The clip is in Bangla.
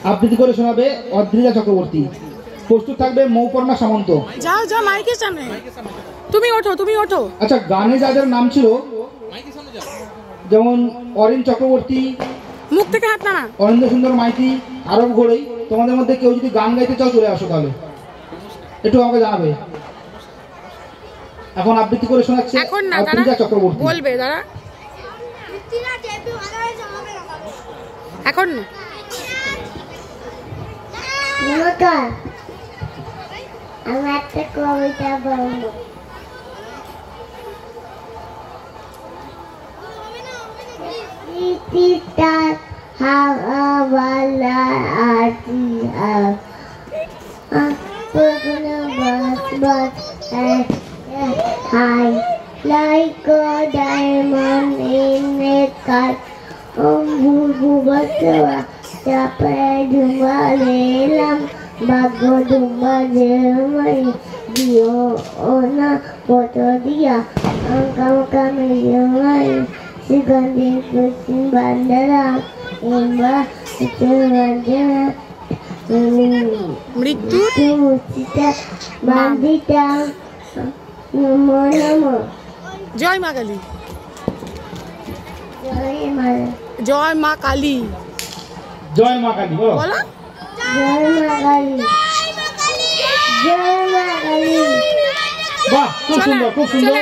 আবৃত্তি করে শোনাবে অদ্রিজা চক্রবর্তী। প্রস্তুত থাকবে মৌপর্ণা সামন্ত। যাও যাও মাইকের সামনে, তুমি ওঠো তুমি ওঠো। আচ্ছা, গানে যাদের নাম ছিল যেমন অরিন চক্রবর্তী, মুখ থেকে হাত না, অরিন্দ্র সুন্দর মাইতি, আরব ঘোড়াই, তোমাদের মধ্যে কেউ যদি গান গাইতে চাও চলে আসো, তাহলে একটু আমাকে জানাবে। এখন আবৃত্তি করে শোনাচ্ছে অদ্রিজা চক্রবর্তী। বলবে দাঁড়া, এখন না। নমস্কার, আমি একটা কবিতা বলবো। হাওয়ালা আছি আপনা বাস বাস high like a diamond in the sky বুবুবতরা চাপে ধুমালেলাম ভাগ্য ধুমালে দিও ওনা কত দিয়া কামে জমাই সুগন্ধি কুসুম বান্দরা এমবা সুগন্ধরা মৃত্যু মুচিতা বান্দিতা নমো নমো। জয় মা কালী, জয় মা, জয় মা কালী, জয় মা কালী বলো। বলো জয় মা কালী, জয় মা কালী। বাহ, খুব সুন্দর খুব সুন্দর।